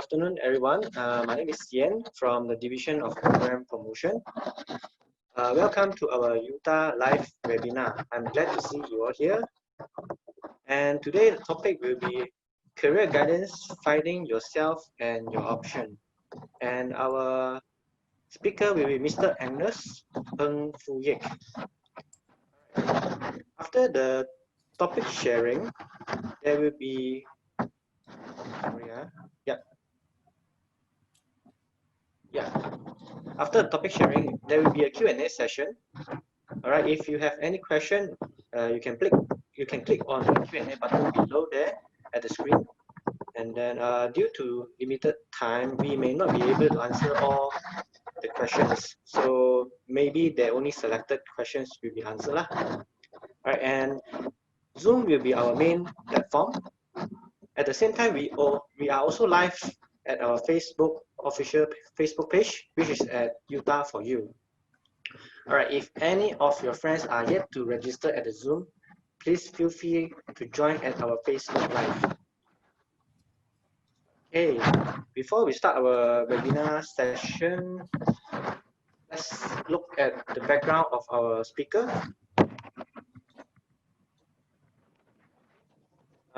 afternoon, everyone. My name is Yen from the Division of Program Promotion. Welcome to our Utah live webinar. I'm glad to see you all here. And today the topic will be career guidance, finding yourself and your option. And our speaker will be Mr. Agnes Ng Fu Yek. After the topic sharing, there will be After the topic sharing, there will be a Q&A session. All right, if you have any question, you can click on the Q&A button below there at the screen. And then due to limited time, we may not be able to answer all the questions. So maybe the only selected questions will be answered. All right, and Zoom will be our main platform. At the same time, we are also live at our official Facebook page, which is at Utah for You. All right, if any of your friends are yet to register at the Zoom, please feel free to join at our Facebook Live. Okay, before we start our webinar session, let's look at the background of our speaker.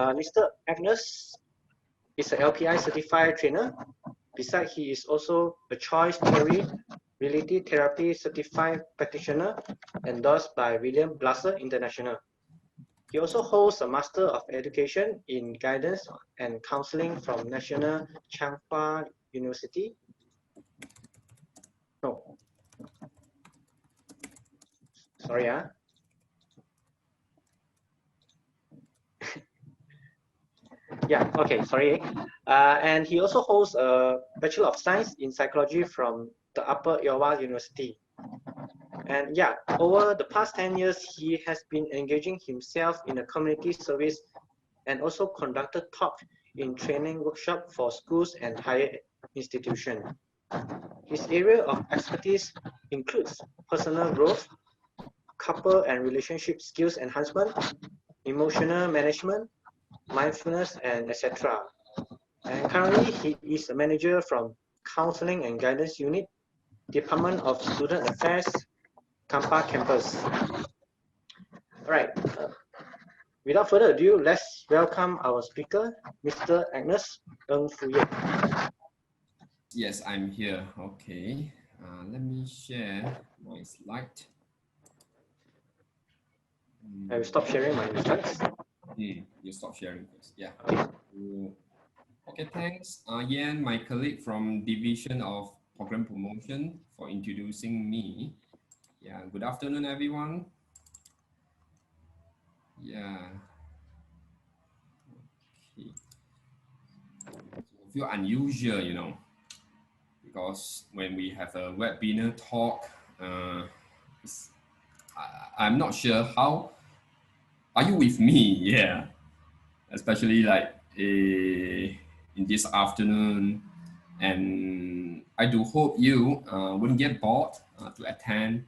Mr. Agnes is an LPI certified trainer. Besides, he is also a Choice Theory Reality Therapy certified practitioner endorsed by William Glasser International. He also holds a Master of Education in Guidance and Counseling from National Cheng Hua University. No. Sorry, Yeah, okay, sorry. And he also holds a Bachelor of Science in Psychology from the Upper Iowa University. And yeah, over the past 10 years, he has been engaging himself in a community service and also conducted talk in training workshop for schools and higher institutions. His area of expertise includes personal growth, couple and relationship skills enhancement, emotional management, mindfulness, and etc. And currently, he is a manager from Counseling and Guidance Unit, Department of Student Affairs, Kampa campus. All right. Without further ado, let's welcome our speaker, Mr. Agnes Ng Fu Yek. Yes, I'm here. Okay. Let me share my slide. I will stop sharing my slides. You stop sharing first. Yeah. Okay, thanks. Yan, my colleague from Division of Program Promotion, for introducing me. Yeah, good afternoon, everyone. Yeah. Okay. Feel unusual, you know, because when we have a webinar talk, I'm not sure how. Are you with me? Yeah, especially like in this afternoon, and I do hope you wouldn't get bored to attend,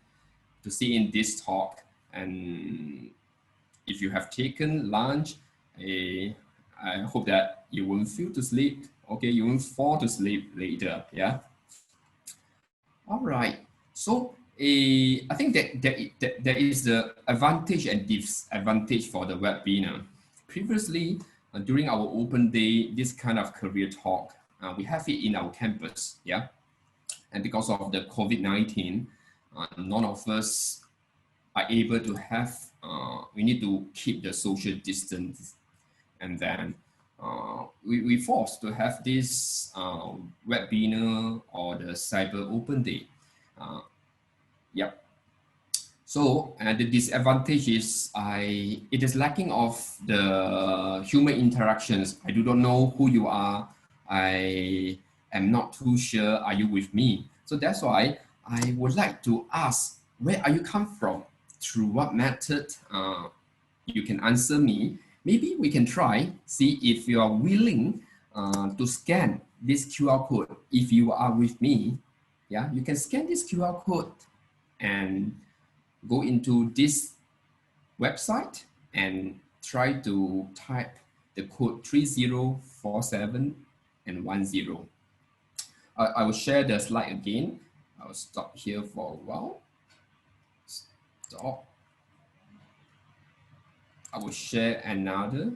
to see in this talk. And if you have taken lunch, I hope that you won't feel to sleep. Okay, you won't fall to sleep later. Yeah. All right. So I think that there is the advantage and disadvantage for the webinar. Previously, during our open day, this kind of career talk, we have it in our campus. Yeah. And because of the COVID-19, none of us are able to have, we need to keep the social distance. And then we forced to have this webinar or the cyber open day. Yep. So the disadvantage is it is lacking of the human interactions. I do not know who you are. I am not too sure. Are you with me? So that's why I would like to ask, where are you come from? Through what method? You can answer me. Maybe we can try, see if you are willing to scan this QR code. If you are with me, yeah, you can scan this QR code and go into this website and try to type the code 3047 and 10. I will share the slide again. I will stop here for a while. Stop. I will share another.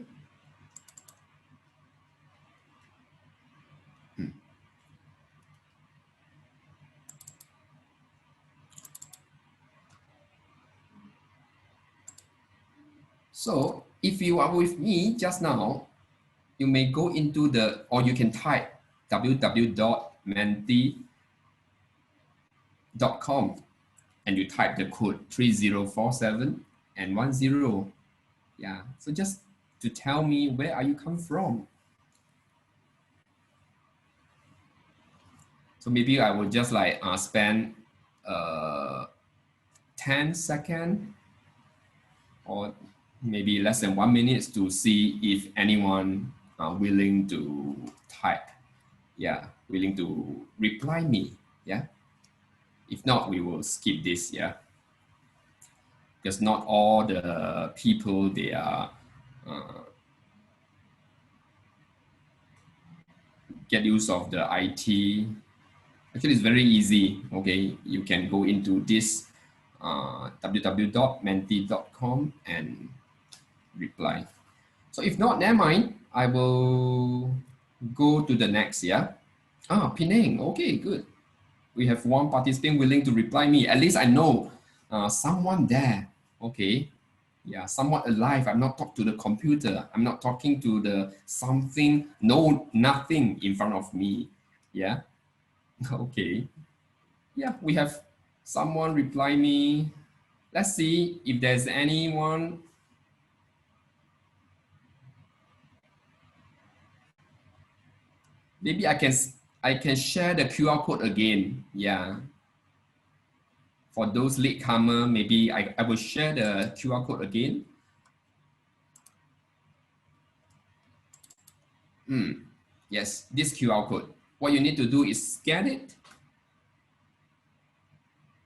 So if you are with me just now, you may go into the, or you can type www.menti.com and you type the code 3047 and 10. Yeah, so just to tell me where are you come from. So maybe I will just like spend 10 seconds or maybe less than 1 minute to see if anyone are willing to type. Yeah, willing to reply me. Yeah. If not, we will skip this. Yeah. Because not all the people they are get use of the IT. Actually, it's very easy. Okay, you can go into this www.menti.com and reply. So if not, never mind. I will go to the next. Yeah. Penang. Okay, good. We have one participant willing to reply me. At least I know someone there. Okay. Yeah, somewhat alive. I'm not talking to the computer. I'm not talking to the something, no, nothing in front of me. Yeah. Okay. Yeah, we have someone reply me. Let's see if there's anyone. Maybe I can share the QR code again. Yeah. For those latecomer, maybe I will share the QR code again. Yes, this QR code. What you need to do is scan it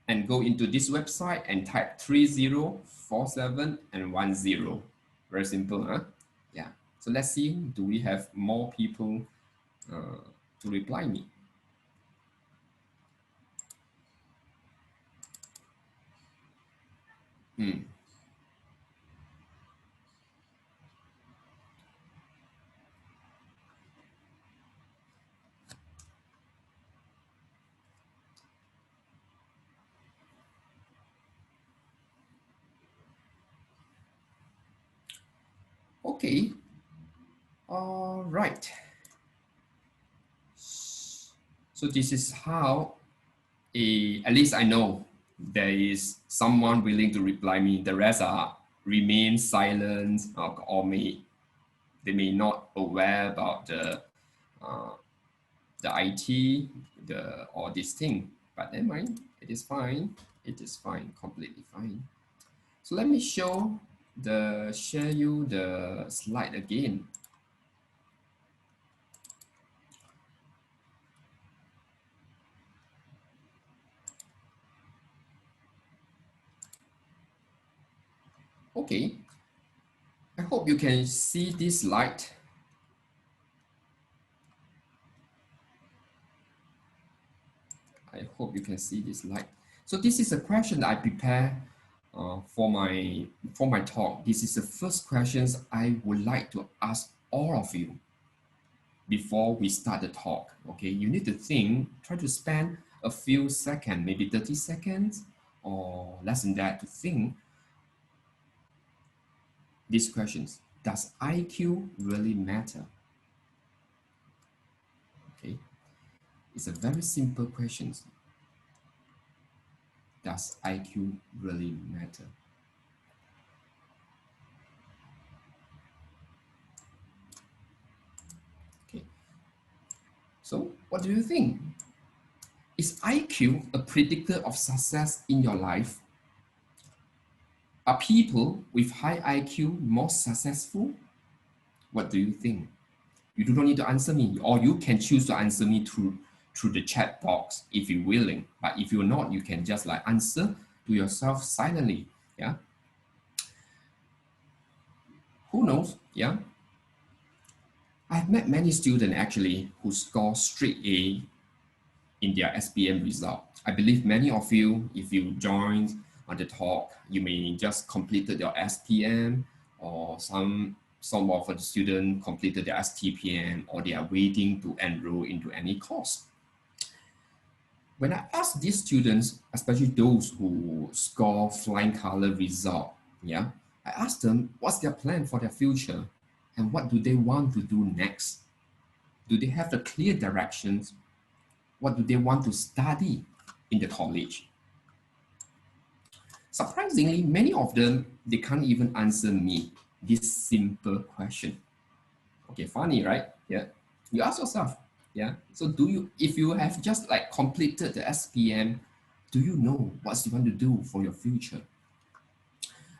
and go into this website and type 3047 and 10. Very simple, huh? Yeah. So let's see, do we have more people to reply me? Okay. All right. So this is how at least I know there is someone willing to reply me. The rest are remain silent or they may not aware about the IT or this thing. But never mind. It is fine. It is fine. Completely fine. So let me share you the slide again. Okay, I hope you can see this slide. I hope you can see this slide. So this is a question that I prepare for my talk. This is the first questions I would like to ask all of you before we start the talk. Okay, you need to think, try to spend a few seconds, maybe 30 seconds or less than that to think these questions. Does IQ really matter? Okay, it's a very simple question. Does IQ really matter? Okay, so what do you think? Is IQ a predictor of success in your life? Are people with high IQ more successful? What do you think? You do not need to answer me, or you can choose to answer me through the chat box if you're willing. But if you're not, you can just like answer to yourself silently. Yeah. Who knows? Yeah. I've met many students actually who score straight A in their SPM result. I believe many of you, if you joined on the talk, you may just completed your SPM, or some of the students completed their STPM, or they are waiting to enroll into any course. When I ask these students, especially those who score flying color result, yeah, I ask them what's their plan for their future and what do they want to do next. Do they have the clear directions? What do they want to study in the college? Surprisingly, many of them, they can't even answer me this simple question. Okay, funny, right? Yeah. You ask yourself, yeah. So do you, if you have just like completed the SPM, do you know what you want to do for your future?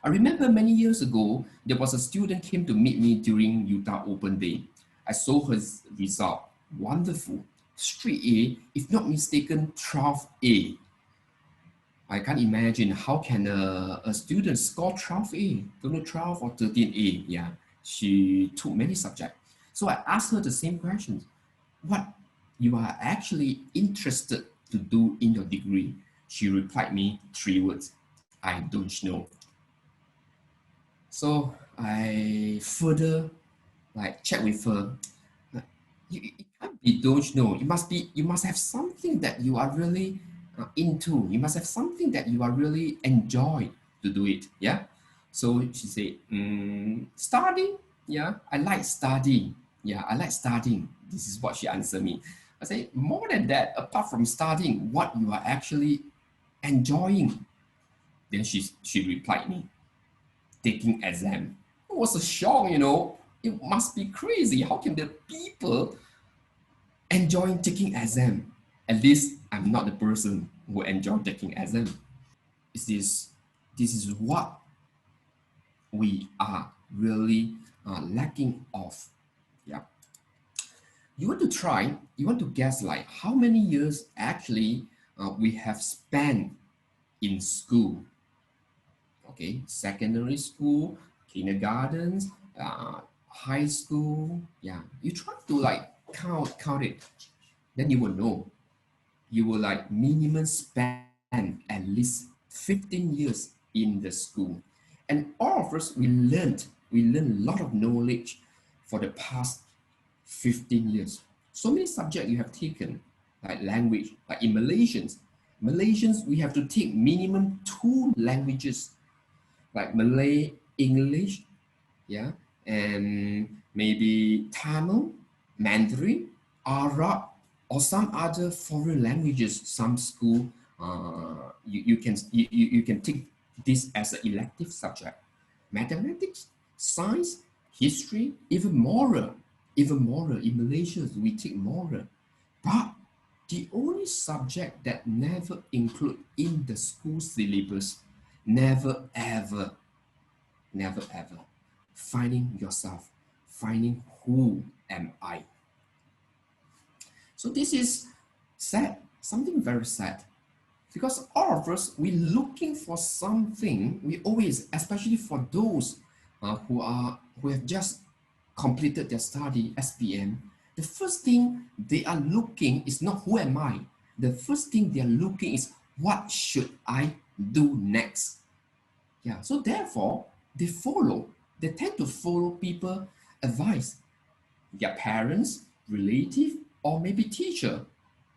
I remember many years ago, there was a student came to meet me during Utah Open Day. I saw his result, wonderful, straight A, if not mistaken, 12A. I can't imagine how can a student score 12A, don't know 12 or 13A. Yeah, she took many subjects. So I asked her the same questions. What you are actually interested to do in your degree? She replied me 3 words, I don't know. So I further like check with her. It can't be don't know. It must be, you must have something that you are really into. You must have something that you are really enjoy to do it. Yeah. So she said, studying. Yeah, I like studying. Yeah, I like studying. This is what she answered me. I say, more than that, apart from studying, what you are actually enjoying. Then she replied me, taking exam. It was a shock, you know. It must be crazy. How can the people enjoying taking exam? At least I'm not the person who enjoy taking exam. This is what we are really lacking of. Yeah. You want to try, you want to guess like how many years actually we have spent in school. Okay, secondary school, kindergartens, high school. Yeah, you try to like count it, then you will know. You will like minimum spend at least 15 years in the school. And all of us, we learn a lot of knowledge for the past 15 years. So many subjects you have taken, like language, like in Malaysians, we have to take minimum 2 languages, like Malay, English, yeah, and maybe Tamil, Mandarin, Arab, or some other foreign languages. Some school, you can take this as an elective subject. Mathematics, science, history, even moral. Even moral in Malaysia, we take moral. But the only subject that never include in the school syllabus, never ever, never ever, finding yourself, finding who am I. So this is sad, something very sad, because all of us, we looking for something. We always, especially for those who have just completed their study SPM, the first thing they are looking is not who am I. The first thing they are looking is what should I do next. Yeah, so therefore they tend to follow people advice, their parents, relative, or maybe teacher.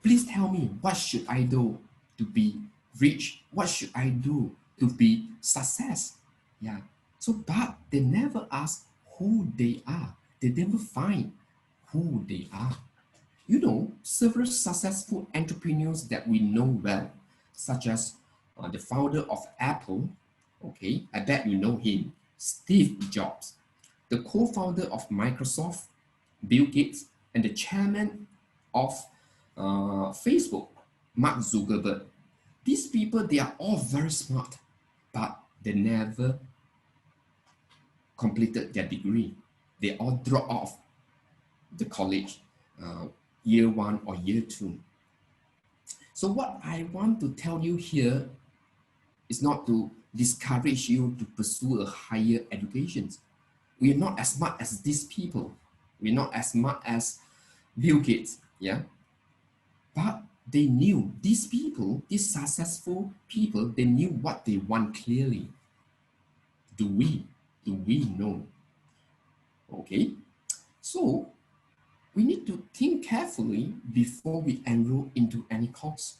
Please tell me, what should I do to be rich? What should I do to be success? Yeah. So, but they never ask who they are. They never find who they are. You know, several successful entrepreneurs that we know well, such as the founder of Apple. Okay, I bet you know him, Steve Jobs, the co-founder of Microsoft, Bill Gates, and the chairman of Facebook, Mark Zuckerberg. These people, they are all very smart, but they never completed their degree. They all drop off the college year 1 or year 2. So what I want to tell you here is not to discourage you to pursue a higher education. We are not as smart as these people. We're not as smart as Bill Gates, yeah? But they knew, these people, these successful people, they knew what they want clearly. Do we? Do we know? Okay, so we need to think carefully before we enroll into any course.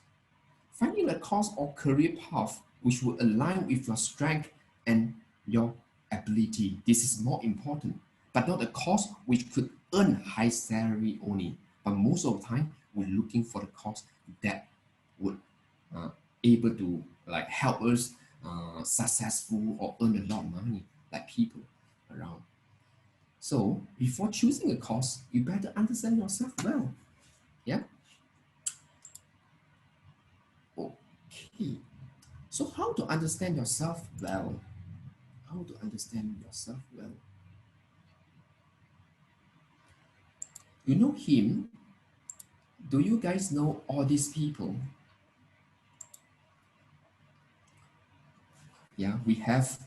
Finding a course or career path which will align with your strength and your ability. This is more important, but not a course which could earn high salary only. But most of the time, we're looking for the course that would uh, able to like help us successful or earn a lot of money like people around. So before choosing a course, you better understand yourself well. Yeah. Okay. So how to understand yourself well? How to understand yourself well? You know him? Do you guys know all these people? Yeah, we have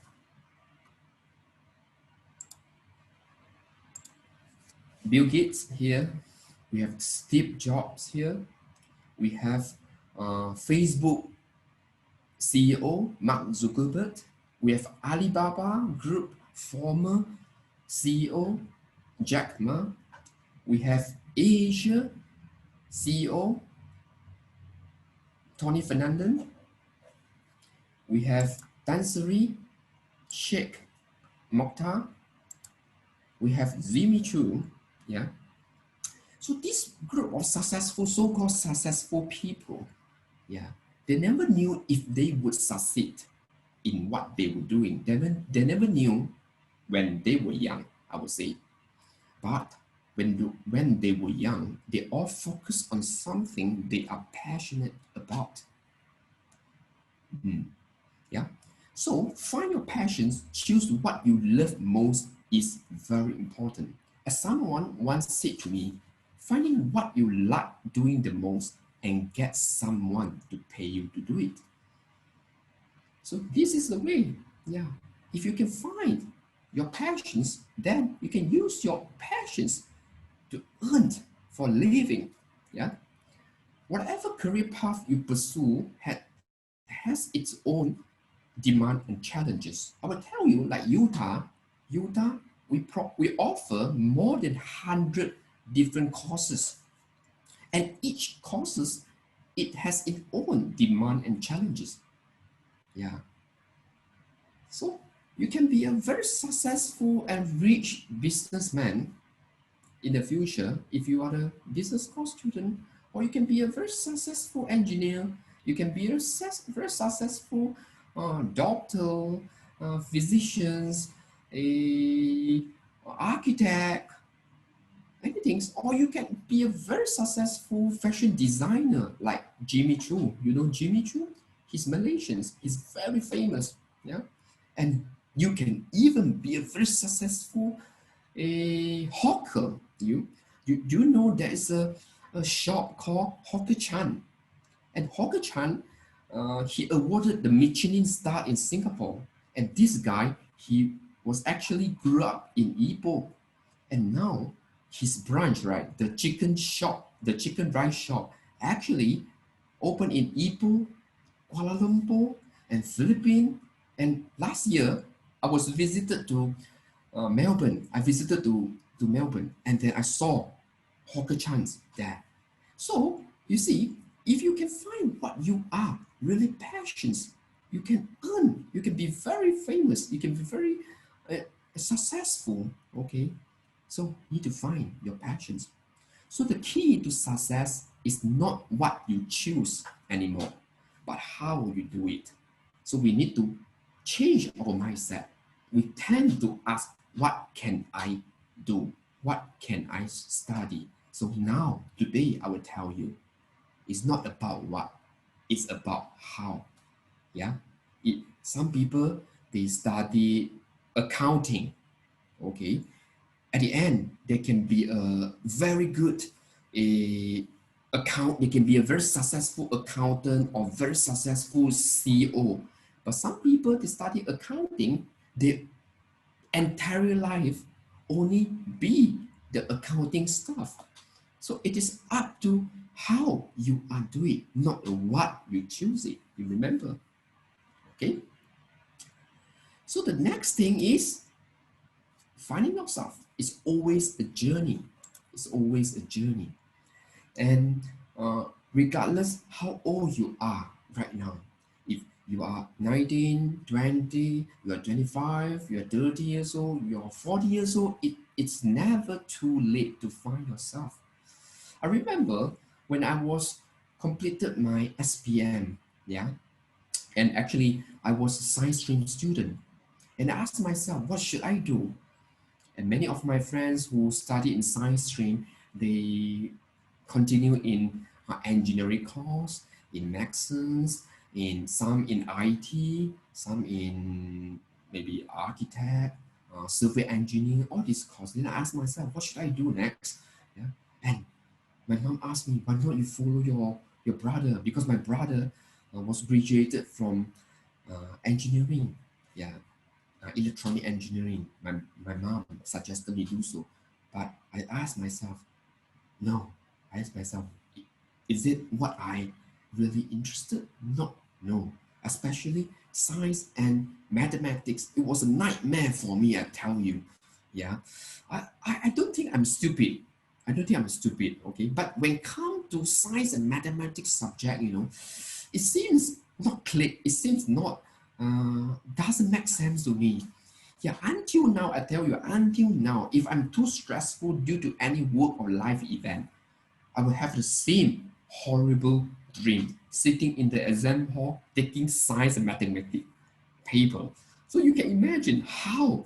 Bill Gates here. We have Steve Jobs here. We have Facebook CEO Mark Zuckerberg. We have Alibaba Group former CEO Jack Ma. We have Asia CEO Tony Fernandez. We have Tansri Sheikh Mokhtar. We have Jimmy Choo. Yeah. So this group of successful, so-called successful people, yeah, they never knew if they would succeed in what they were doing. They never knew when they were young, I would say. But when they were young, they all focused on something they are passionate about. Yeah. So find your passions, choose what you love most is very important. As someone once said to me, finding what you like doing the most and get someone to pay you to do it. So this is the way. Yeah. If you can find your passions, then you can use your passions to earn for a living. Yeah. Whatever career path you pursue has its own demand and challenges. I will tell you, like Utah, we offer more than 100 different courses, and each courses it has its own demand and challenges. Yeah. So you can be a very successful and rich businessman in the future if you are a business course student, or you can be a very successful engineer. You can be a very successful doctor, physicians, a architect, anything. Or you can be a very successful fashion designer like Jimmy Choo. You know Jimmy Choo? He's Malaysian. He's very famous. Yeah, and you can even be a very successful a hawker. You know there is a shop called Hawker Chan, and Hawker Chan he awarded the Michelin star in Singapore. And this guy, he was actually grew up in Ipoh, and now his branch, right, the chicken shop, the chicken rice shop, actually opened in Ipoh, Kuala Lumpur, and Philippines. And last year, I was visited to Melbourne. I visited to Melbourne, and then I saw Hawker Chans there. So you see, if you can find what you are really passions, you can earn. You can be very famous. You can be very successful. Okay, so you need to find your passions. So the key to success is not what you choose anymore, but how you do it. So we need to change our mindset. We tend to ask, what can I do? What can I study? So now, today, I will tell you, it's not about what, it's about how. Yeah. Some people, they study accounting. Okay. At the end, they can be a very good they can be a very successful accountant or very successful CEO. But some people, they study accounting, their entire life only be the accounting stuff. So it is up to how you are doing, not what you choose it. You remember? Okay. So the next thing is finding yourself. It's always a journey. It's always a journey. And regardless how old you are right now, if you are 19, 20, you are 25, you are 30 years old, you are 40 years old, it's never too late to find yourself. I remember when I was completed my SPM, yeah, and actually I was a science stream student, and I asked myself, what should I do? And many of my friends who study in science stream, they continue in engineering course, in medicines, in some in IT, some in maybe architect, civil engineer, all these courses. Then I asked myself, what should I do next? Yeah. And my mom asked me, why don't you follow your brother? Because my brother was graduated from engineering. Yeah, electronic engineering. My mom suggested me do so. But I asked myself, no. I asked myself, is it what I really interested? No. Especially science and mathematics. It was a nightmare for me, I tell you. Yeah. I don't think I'm stupid. I don't think I'm stupid, okay? But when it comes to science and mathematics subject, it seems not click. It seems not doesn't make sense to me. Yeah, until now, I tell you, until now, if I'm too stressful due to any work or life event, I will have the same horrible dream sitting in the exam hall taking science and mathematics paper. So you can imagine how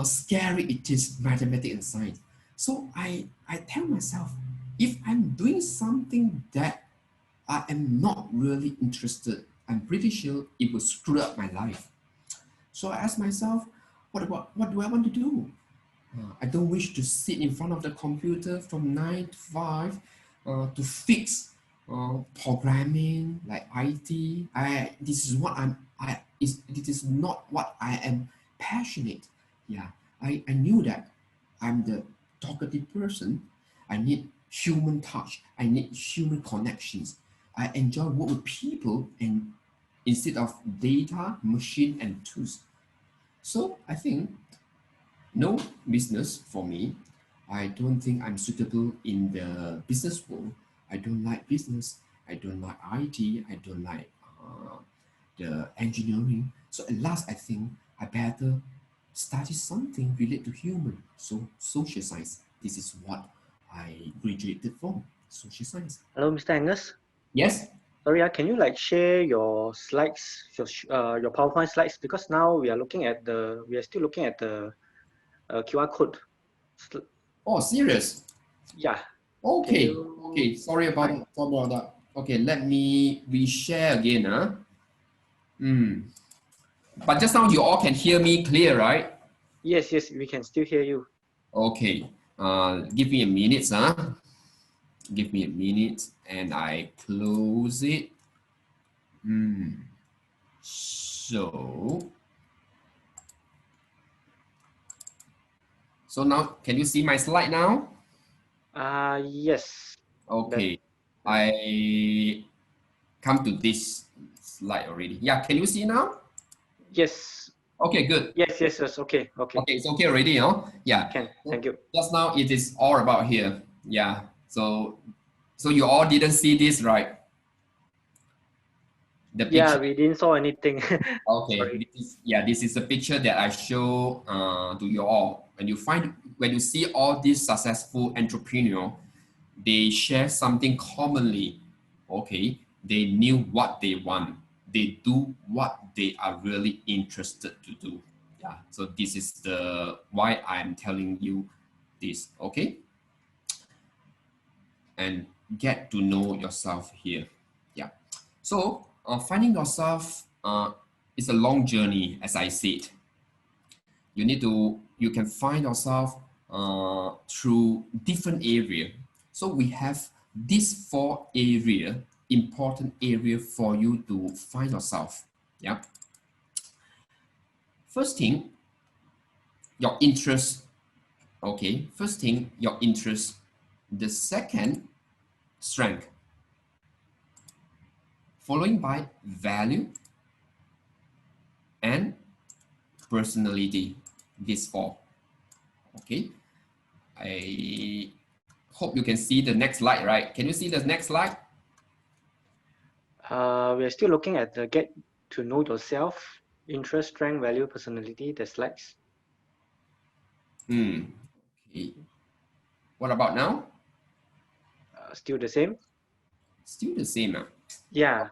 scary it is, mathematics and science. So I tell myself, if I'm doing something that I am not really interested, I'm pretty sure it will screw up my life. So I ask myself, what do I want to do? I don't wish to sit in front of the computer from 9 to 5 to fix programming like IT. This is what it is not what I am passionate. Yeah, I knew that I'm the talkative person. I need human touch. I need human connections. I enjoy work with people and instead of data, machine and tools. So I think no business for me. I don't think I'm suitable in the business world. I don't like business. I don't like IT. I don't like the engineering. So at last, I think I better study something related to human. So social science. This is what I graduated from. Social science. Hello, Mr. Angus. Yes. Sorry, can you like share your slides, your PowerPoint slides? Because now we are still looking at the QR code. Oh, serious? Yeah. Okay. You... Okay. Sorry about that. Okay, let me reshare again. But just now you all can hear me clear, right? Yes, we can still hear you. Okay. Give me a minute, Give me a minute and I close it. So now can you see my slide now? Yes. Okay. I come to this slide already. Yeah, can you see now? Yes. Okay, good. Yes. Okay. Okay, it's okay already, huh? Yeah. Can. Thank you. Just now it is all about here. Yeah. So you all didn't see this, right? The picture. Yeah, we didn't saw anything. Okay. Sorry. This is a picture that I show to you all. When you see all these successful entrepreneurs, they share something commonly. Okay, they knew what they want. They do what they are really interested to do. Yeah. So this is the why I'm telling you this. Okay. And get to know yourself here. Yeah. So finding yourself is a long journey, as I said. You can find yourself through different area. So we have these 4 important area for you to find yourself. Yeah. First thing, your interest. Okay. First thing, your interest. The second, strength, following by value and personality. These four. Okay. I hope you can see the next slide, right? Can you see the next slide? We're still looking at the get to know yourself, interest, strength, value, personality, the slides. Okay. What about now? Still the same? Still the same. Yeah.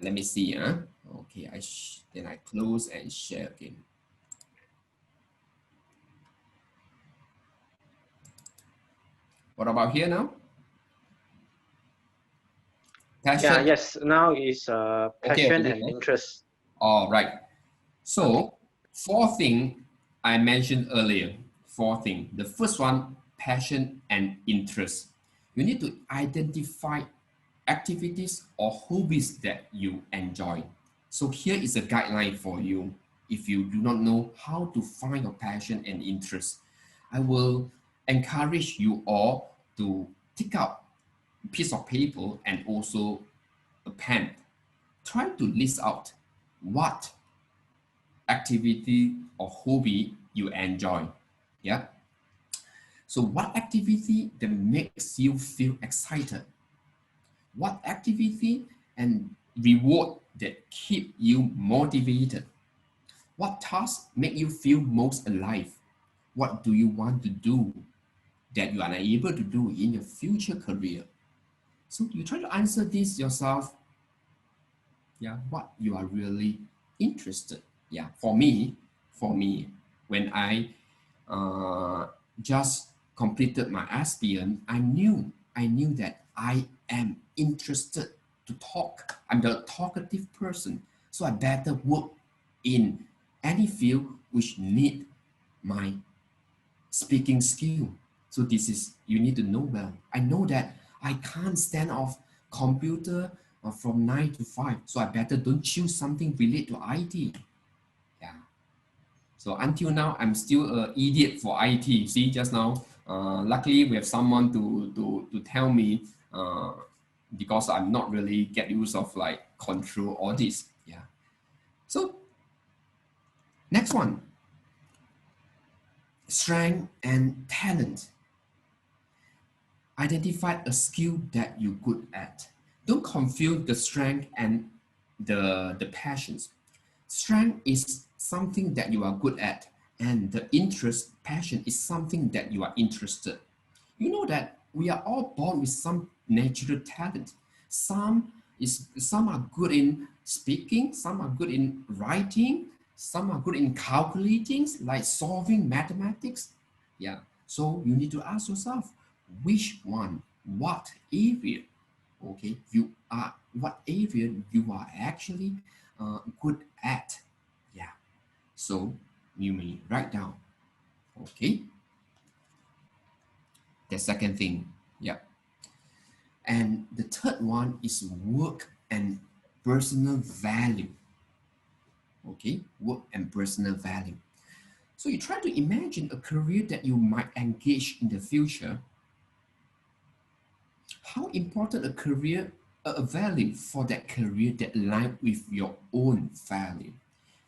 Let me see. Okay, then I close and share again. What about here now? Passion. Yeah, yes, now is passion Okay. and interest. All right. So, Okay. four things I mentioned earlier. Four things. The first one, passion and interest. You need to identify activities or hobbies that you enjoy. So here is a guideline for you. If you do not know how to find your passion and interest, I will encourage you all to take out a piece of paper and also a pen. Try to list out what activity or hobby you enjoy. Yeah. So what activity that makes you feel excited? What activity and reward that keep you motivated? What tasks make you feel most alive? What do you want to do that you are unable to do in your future career? So you try to answer this yourself. Yeah, what you are really interested. Yeah, for me, when I just completed my SPM, I knew that I am interested to talk. I'm the talkative person, so I better work in any field which need my speaking skill. So this is, you need to know well. I know that I can't stand off computer from 9 to 5, so I better don't choose something related to IT. Yeah. So until now, I'm still an idiot for IT. See, just now, luckily we have someone to tell me because I'm not really get use of like control all this. Yeah. So next one, strength and talent. Identify a skill that you're good at. Don't confuse the strength and the passions. Strength is something that you are good at, and the interest, passion is something that you are interested. You know that we are all born with some natural talent. Some are good in speaking, some are good in writing, some are good in calculating, like solving mathematics. Yeah. So you need to ask yourself, which one, what area, okay, what area you are actually good at. Yeah. So you may write down. Okay. The second thing. Yeah. And the third one is work and personal value. Okay, work and personal value. So you try to imagine a career that you might engage in the future. How important a career, a value for that career that align with your own value.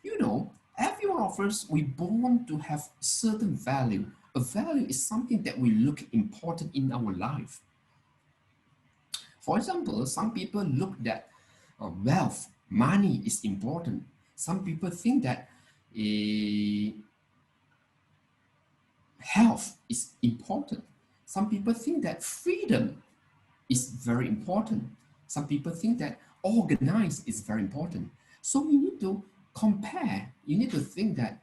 You know, every one of us, we born to have certain value. A value is something that we look important in our life. For example, some people look that wealth, money is important. Some people think that health is important. Some people think that freedom is very important. Some people think that organize is very important. So you need to compare. You need to think that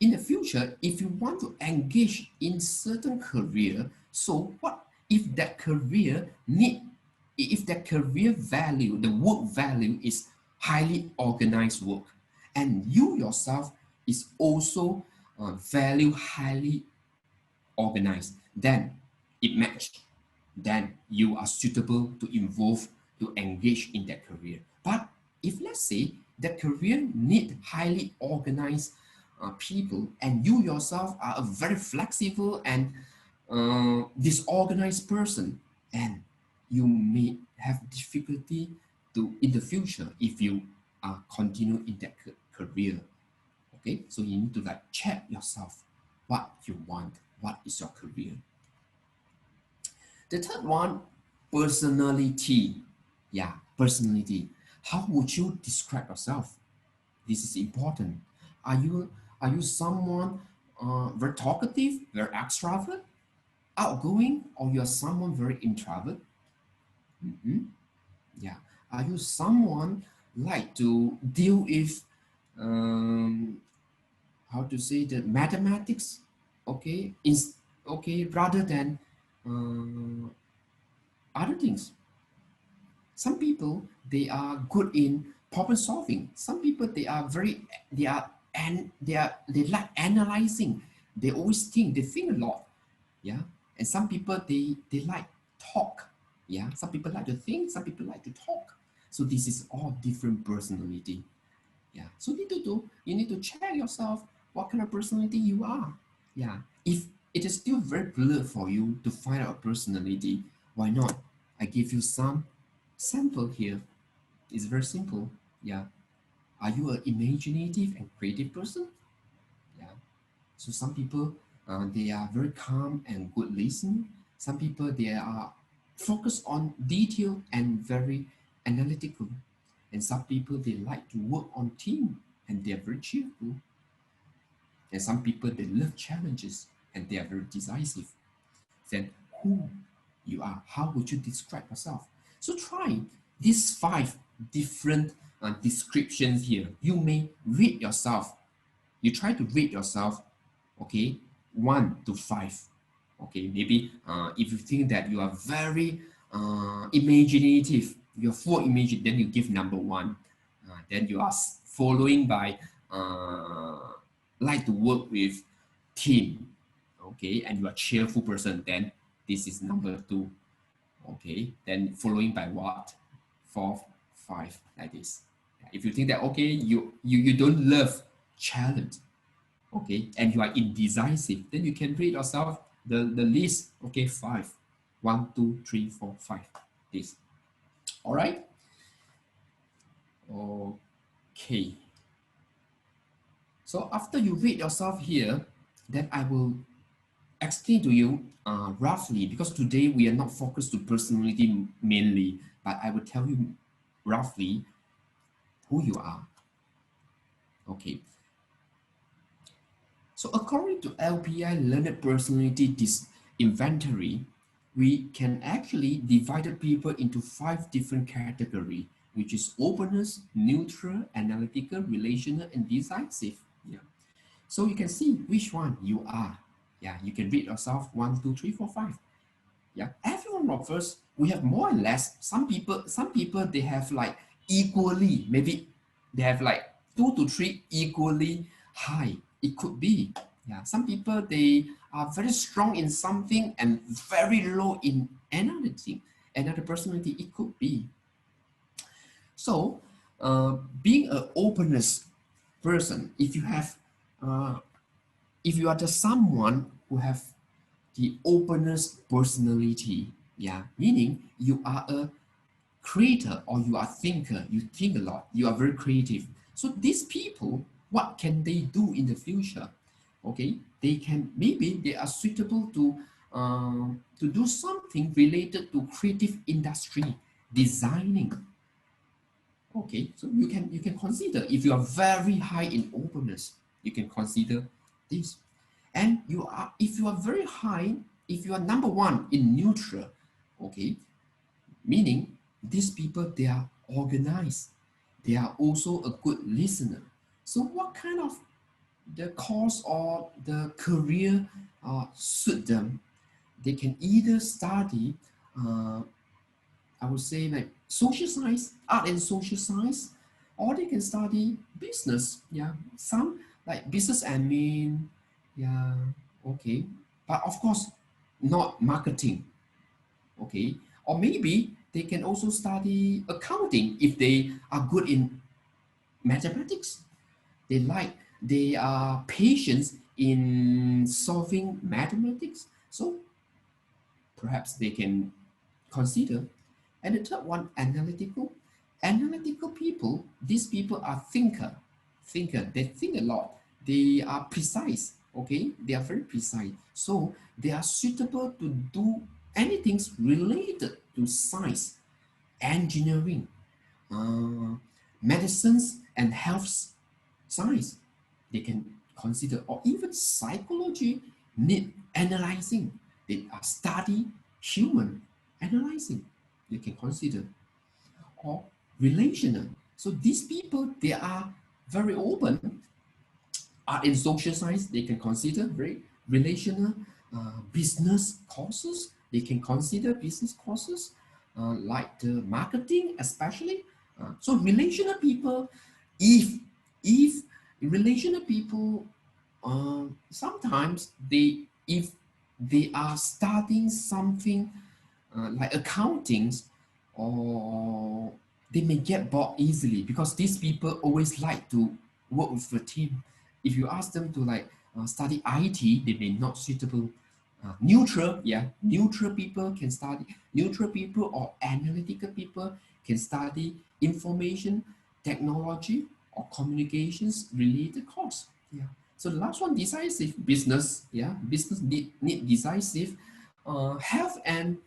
in the future, if you want to engage in certain career, so what if that career if that career value, the work value is highly organized work, and you yourself is also value highly organized, then it match. Then you are suitable to involve, to engage in that career. But if let's say that career need highly organized people, and you yourself are a very flexible and disorganized person, and you may have difficulty to in the future if you continue in that career. Okay, so you need to like check yourself what you want, what is your career. The third one, personality. Yeah, personality. How would you describe yourself? This is important. Are you someone very talkative, very extrovert, outgoing, or you're someone very introvert? Mhm. Yeah. Are you someone like to deal with how to say the mathematics? Okay, okay, rather than uh, other things. Some people they are good in problem solving. Some people they like analyzing. They always think, they think a lot. Yeah. And some people they like talk. Yeah. Some people like to think, some people like to talk. So this is all different personality. Yeah. So you need to check yourself what kind of personality you are. Yeah. If it is still very blurred for you to find out personality, why not? I give you some sample here. It's very simple. Yeah. Are you an imaginative and creative person? Yeah. So some people they are very calm and good listening. Some people they are focused on detail and very analytical. And some people they like to work on team and they are very cheerful. And some people they love challenges and they are very decisive. Then who you are, how would you describe yourself? So try these 5 different descriptions here. You may read yourself. You try to read yourself, okay, 1 to 5. Okay, maybe if you think that you are very imaginative, you're full imagine, then you give number 1. Then you are following by like to work with team, okay, and you are cheerful person, then this is number 2. Okay, then following by what? 4, 5, like this. If you think that okay, you don't love challenge, okay, and you are indecisive, then you can rate yourself the list, okay, 5, 1, 2, 3, 4, 5, this. All right. Okay, so after you rate yourself here, then I will explain to you roughly, because today we are not focused to personality mainly, but I will tell you roughly who you are. Okay. So according to LPI Learned Personality Inventory, we can actually divide people into 5 different categories, which is openness, neutral, analytical, relational, and decisive. Yeah. So you can see which one you are. Yeah, you can read yourself 1, 2, 3, 4, 5. Yeah, every one of us, we have more or less. Some people they have like equally, maybe they have like 2 to 3 equally high. It could be. Yeah, some people they are very strong in something and very low in another thing, another personality. It could be. So, being an openness person, uh, if you are just someone who have the openness personality, yeah, meaning you are a creator or you are thinker, you think a lot, you are very creative. So these people, what can they do in the future? Okay, they can, maybe they are suitable to do something related to creative industry, designing. Okay, so you can consider, if you are very high in openness, you can consider this. And you are, if you are very high, if you are number 1 in neutral, okay, meaning these people they are organized, they are also a good listener. So what kind of the course or the career suit them? They can either study I would say like social science, art and social science, or they can study business. Yeah, some like business admin. Yeah, okay, but of course not marketing. Okay, or maybe they can also study accounting if they are good in mathematics. They are patient in solving mathematics. So perhaps they can consider And the third one, analytical. Analytical people, these people are thinker. They think a lot. They are precise. Okay, they are very precise. So they are suitable to do anything related to science, engineering, uh, medicines, and health science. They can consider, or even psychology need analyzing. They are study human analyzing. They can consider, or relational. So these people, they are very open. Art and social science, they can consider very relational. Business courses, they can consider business courses, like the marketing especially. So relational people, if relational people, sometimes they, if they are studying something like accountings, or they may get bored easily, because these people always like to work with a team. If you ask them to like study IT, they may not suitable. Neutral, yeah, neutral people can study. Neutral people or analytical people can study information technology or communications related course. Yeah. So the last one, decisive business. Yeah, business need decisive. Health and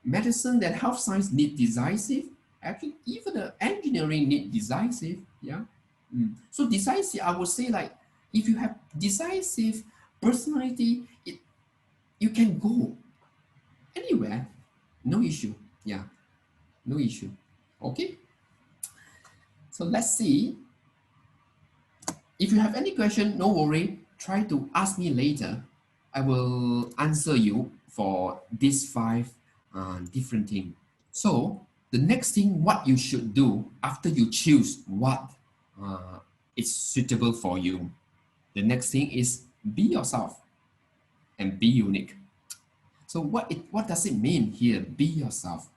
medicine, that health science need decisive. Actually, even the engineering need decisive. Yeah. So decisive, I would say, like, if you have decisive personality, you can go anywhere, no issue. Yeah, no issue. Okay. So let's see. If you have any question, no worry. Try to ask me later. I will answer you for these five different things. So the next thing, what you should do after you choose what is suitable for you. The next thing is be yourself and be unique. So what does it mean here? Be yourself.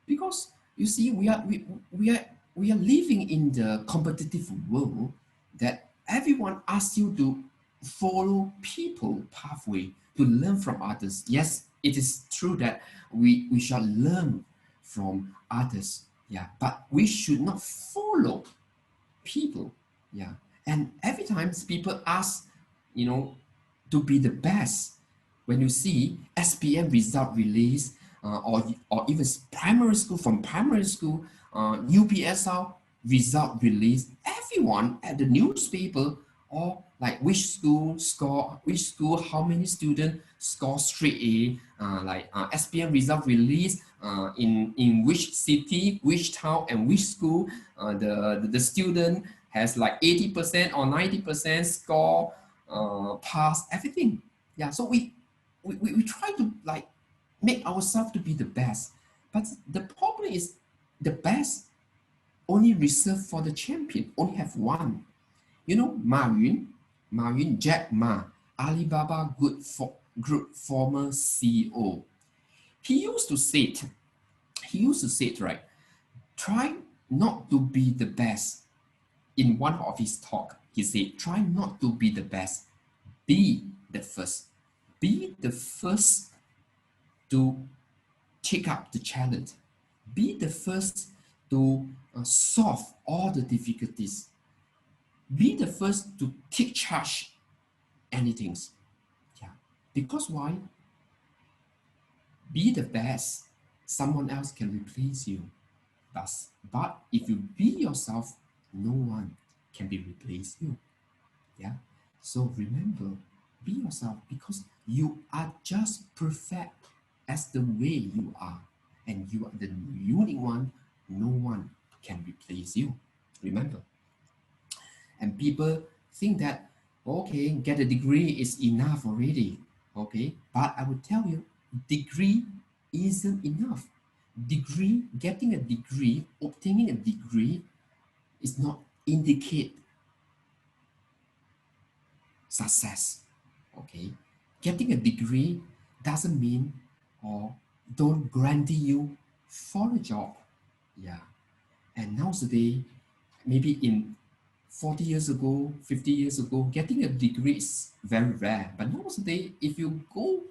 Because you see, we are living in the competitive world, that everyone asks you to follow people pathway, to learn from others. Yes, it is true that we shall learn from others, yeah, but we should not follow people, yeah. And every time people ask, you know, to be the best, when you see SPM result release, or even primary school, from primary school, UPSR result release, everyone at the newspaper, or like which school score, which school, how many students score straight A, like SPM result release, in which city, which town, and which school, the student has like 80% or 90% score, pass everything. Yeah, so we try to like make ourselves to be the best, but the problem is the best only reserved for the champion, only have one. You know, Ma Yun, Jack Ma, Alibaba Group former CEO. He used to say it, right, try not to be the best. In one of his talk, he said, try not to be the best, be the first. Be the first to take up the challenge. Be the first to solve all the difficulties. Be the first to take charge anything. Yeah. Because why? Be the best. Someone else can replace you. But if you be yourself, no one can be replaced you. Yeah. So remember, be yourself, because you are just perfect as the way you are, and you are the unique one. No one can replace you. Remember. And people think that, okay, get a degree is enough already. Okay, but I will tell you, degree isn't enough. Getting a degree, obtaining a degree is not indicate success. Okay, getting a degree doesn't mean, or don't guarantee you for a job. Yeah, and nowadays, maybe in 40 years ago, 50 years ago, getting a degree is very rare. But nowadays, if you go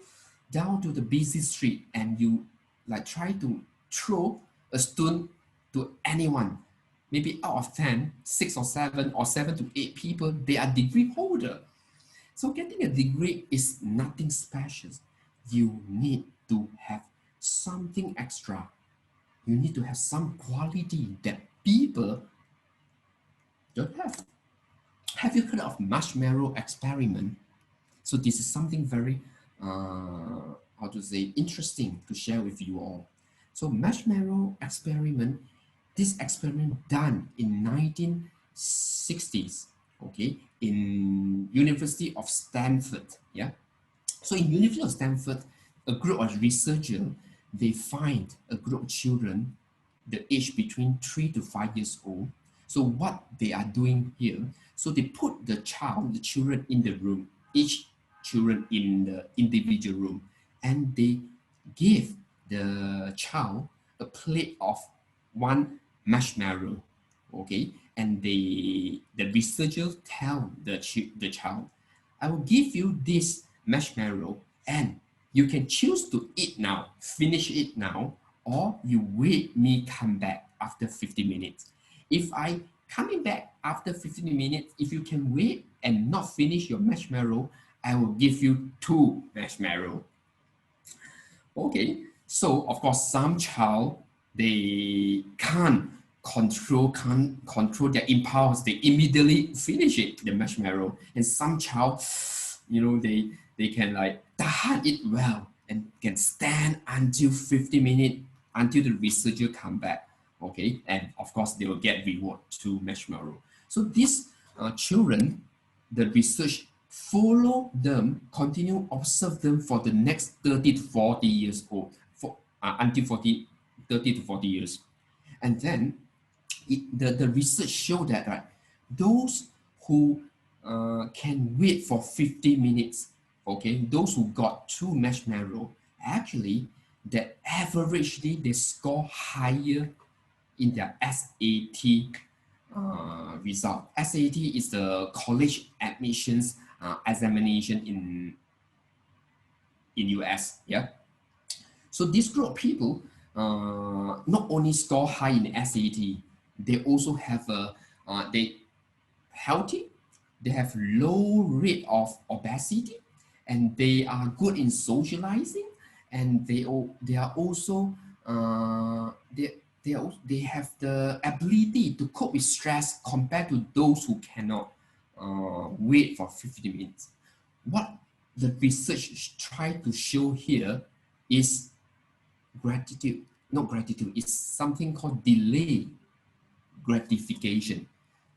down to the busy street and you like try to throw a stone to anyone. Maybe out of 10, 6 or 7 or 7 to 8 people, they are degree holder. So getting a degree is nothing special. You need to have something extra. You need to have some quality that people don't have. Have you heard of marshmallow experiment? So this is something very, how to say, interesting to share with you all. So marshmallow experiment, this experiment done in 1960s, okay, in University of Stanford, yeah. So in University of Stanford, a group of researchers, they find a group of children, the age between 3 to 5 years old. So what they are doing here, so they put the children in the room, each children in the individual room, and they give the child a plate of one marshmallow, okay, and the researchers tell the child, I will give you this marshmallow and you can choose to eat now, finish it now, or you wait me come back after 50 minutes. If I coming back after 15 minutes, if you can wait and not finish your marshmallow, I will give you 2 marshmallow. Okay, so of course some child, they can't control their impulse. They immediately finish it, the marshmallow. And some child, you know, they can like tahan it well and can stand until 50 minutes until the researcher come back. Okay, and of course they will get reward to marshmallow. So these children, the research follow them, continue observe them for the next 30 to 40 years old, until 30 to 40 years. And then the research show that, right, those who can wait for 50 minutes, okay, those who got 2 marshmallow, actually, that averagely they score higher in their SAT result. SAT is the college admissions examination in US. Yeah. So this group of people not only score high in SAT, they also have they healthy, they have low rate of obesity, and they are good in socializing, and they are also they have the ability to cope with stress compared to those who cannot wait for 50 minutes. What the research try to show here is gratitude, not gratitude, it's something called delay gratification.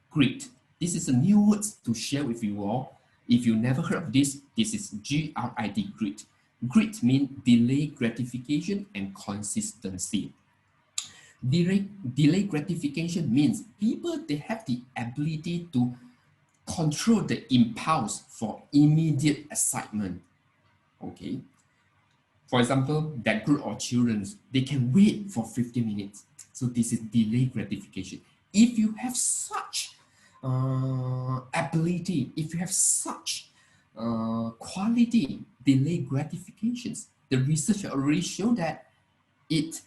Grit. This is a new word to share with you all. If you never heard of this, this is GRIT, grit. Grit means delay gratification and consistency. Delay gratification means people, they have the ability to control the impulse for immediate excitement. Okay. For example, that group of children, they can wait for 50 minutes. So this is delay gratification. If you have such ability, if you have such quality delay gratifications, the research already showed that it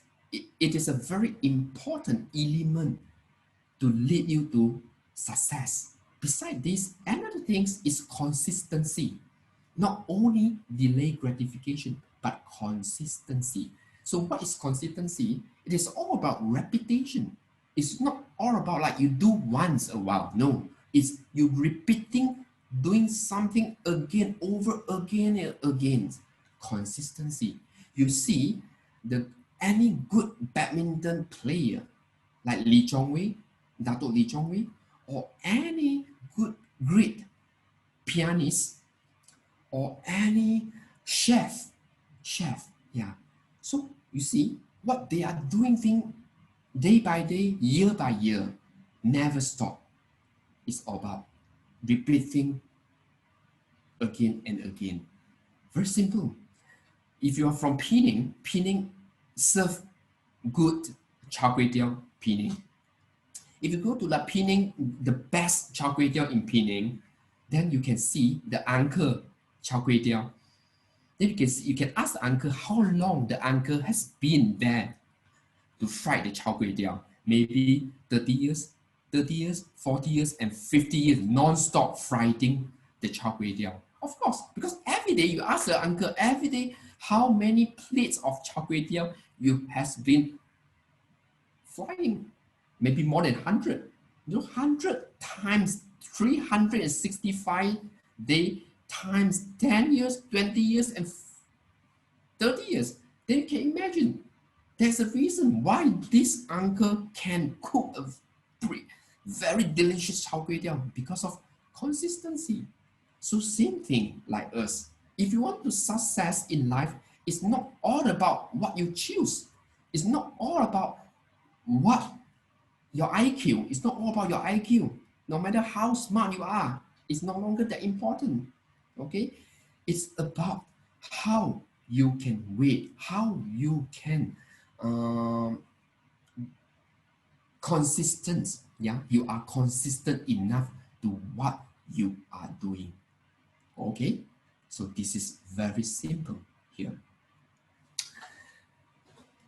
is a very important element to lead you to success. Besides this, another thing is consistency. Not only delay gratification, but consistency. So what is consistency? It is all about repetition. It's not all about like you do once a while. No, it's you repeating, doing something again, over again and again. Consistency. You see, any good badminton player like Lee Chong-wei, Dato Lee Chong-wei, or any good great pianist, or any chef, yeah. So you see what they are doing thing day by day, year by year, never stop. It's about repeating again and again. Very simple. If you are from Penang, Penang serve good char kway teow, Penang. If you go to the Penang, the best char kway teow in Penang, then you can see the uncle char kway teow. Then you can ask the uncle how long the uncle has been there. to fry the char kway teow. Maybe 30 years, 40 years, and 50 years non-stop frying the char kway teow. Of course, because every day you ask the uncle, every day, how many plates of char kway teow you has been frying? Maybe more than 100. 100 times 365 days times 10 years, 20 years, and 30 years. Then you can imagine there's a reason why this uncle can cook a very delicious char kway teow, because of consistency. So same thing like us. If you want to success in life, it's not all about what you choose. It's not all about what your IQ. It's not all about your IQ. No matter how smart you are, it's no longer that important. Okay? It's about how you can wait, how you can consistent. Yeah, you are consistent enough to what you are doing. Okay, so this is very simple here.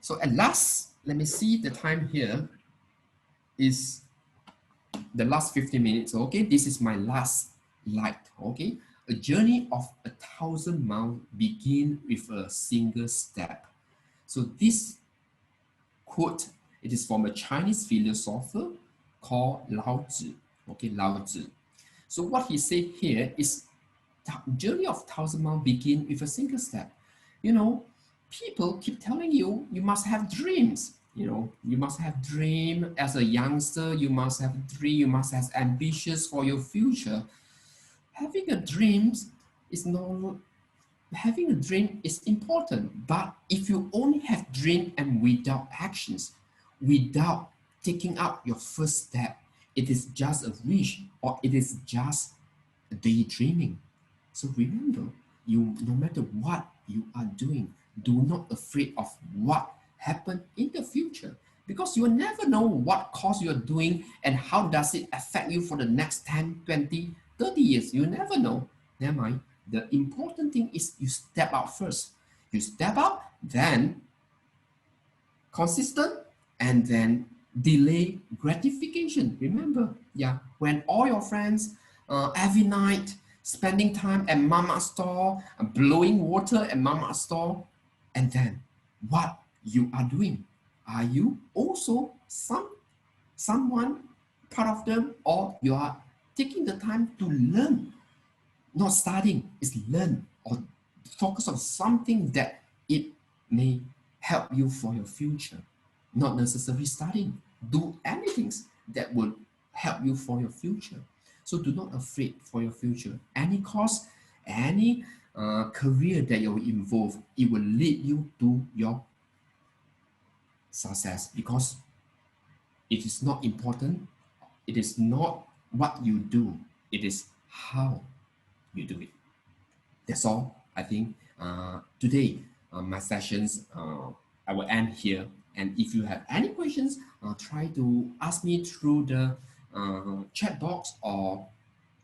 So at last, let me see the time here is the last 15 minutes. Okay, this is my last light. Okay, a journey of 1,000 miles begin with a single step. So this quote, it is from a Chinese philosopher called Lao Tzu. Okay, Lao Tzu. So what he said here is the journey of 1,000 miles begin with a single step. You know, people keep telling you, you must have dreams. You know, you must have dream as a youngster. You must have dream. You must have ambitions for your future. Having a dream is no. Having a dream is important, but if you only have dream and without actions, without taking up your first step, it is just a wish or it is just daydreaming. So remember, you no matter what you are doing, do not afraid of what happen in the future, because you will never know what course you are doing and how does it affect you for the next 10, 20, 30 years. You never know. Never mind. The important thing is you step out first. You step out, then consistent, and then delay gratification. Remember, yeah, when all your friends every night spending time at mama store, blowing water at mama store, and then what you are doing? Are you also someone part of them, or you are taking the time to learn? Not studying, is learn or focus on something that it may help you for your future. Not necessarily studying. Do anything that will help you for your future. So do not afraid for your future. Any course, any career that you're involved, it will lead you to your success, because it is not important. It is not what you do. It is how you do it. That's all. I think today my sessions I will end here. And if you have any questions, try to ask me through the chat box, or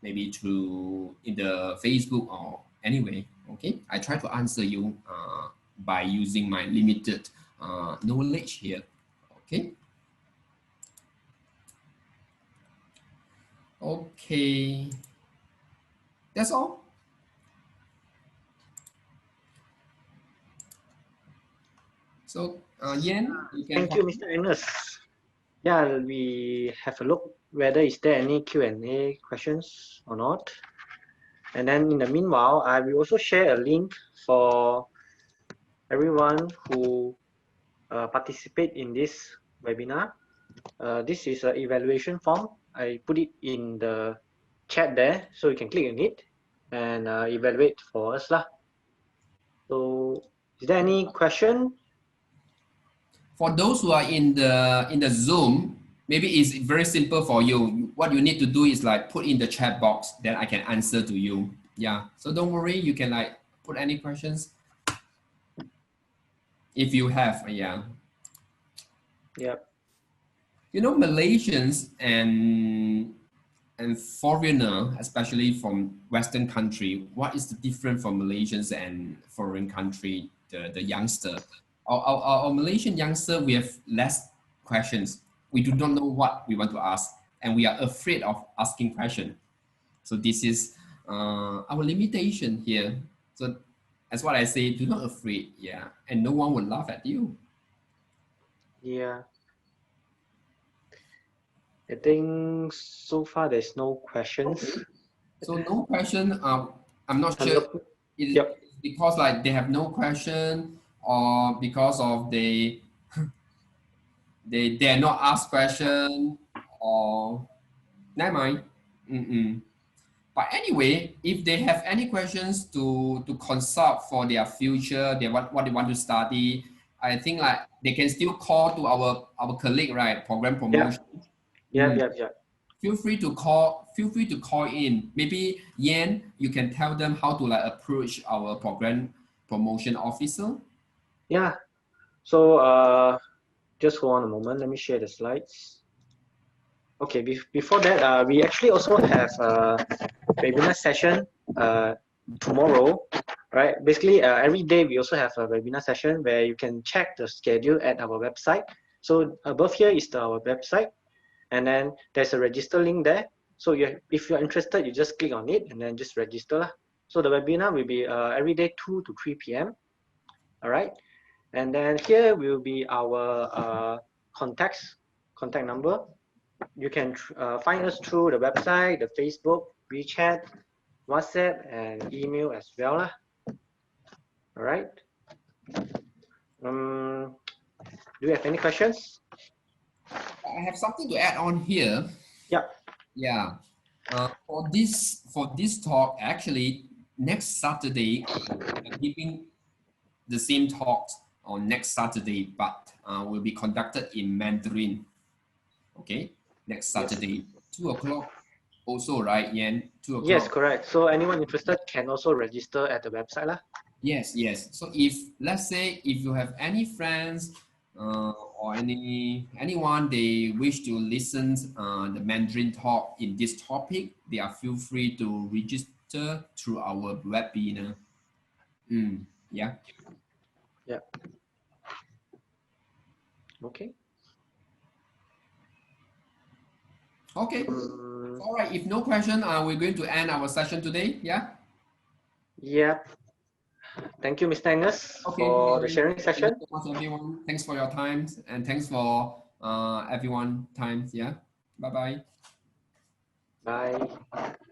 maybe through in the Facebook or anyway. Okay, I try to answer you by using my limited knowledge here. Okay. Okay. That's all. So, Yan, you can. Thank you, Mr. Agnes. Yeah, we have a look whether is there any Q&A questions or not. And then in the meanwhile, I will also share a link for everyone who participate in this webinar. This is an evaluation form. I put it in the chat there, so you can click on it and evaluate for us lah. So, is there any question? For those who are in the Zoom, maybe it's very simple for you. What you need to do is like put in the chat box, then I can answer to you. Yeah. So don't worry, you can like put any questions if you have. Yeah. Yep. You know, Malaysians and foreigner, especially from Western country, what is the difference from Malaysians and foreign country, the youngster? our Malaysian youngster, we have less questions. We do not know what we want to ask, and we are afraid of asking questions. So this is our limitation here. So that's what I say, do not afraid, yeah, and no one will laugh at you. Yeah. I think so far there's no questions. Okay. So no question. I'm not I'm sure. look- It's Yep. because like they have no question, or because of they dare not ask question, or never mind. Mm-mm. But anyway, if they have any questions to consult for their future, what they want to study, I think like they can still call to our colleague, right? Program promotion. Mm. Yep. Feel free to call. Feel free to call in. Maybe Yan, you can tell them how to like approach our program promotion officer. Yeah. So just hold on a moment. Let me share the slides. Okay. Before that, we actually also have a webinar session tomorrow. Right. Basically, every day we also have a webinar session where you can check the schedule at our website. So above here is our website, and then there's a register link there. So if you're interested, you just click on it and then just register lah. So the webinar will be every day 2 to 3 p.m. All right. And then here will be our contact number. You can find us through the website, the Facebook, WeChat, WhatsApp, and email as well lah. All right. Do you have any questions? I have something to add on here. Yeah. Yeah. For this talk, actually, next Saturday, I'm giving the same talk on next Saturday, but will be conducted in Mandarin. Okay, next Saturday, 2 o'clock. Also, right, Yan? 2 o'clock. Yes, correct. So anyone interested can also register at the website lah. Yes. So if let's say if you have any friends or anyone they wish to listen the Mandarin talk in this topic, they are feel free to register through our webinar. Yeah. Yeah. Okay. Okay. All right. If no question, we're going to end our session today. Yeah. Yep. Thank you, Mr. Angus, for the sharing session. Thank you so much, everyone. Thanks for your time, and thanks for everyone time. Yeah. Bye-bye. Bye.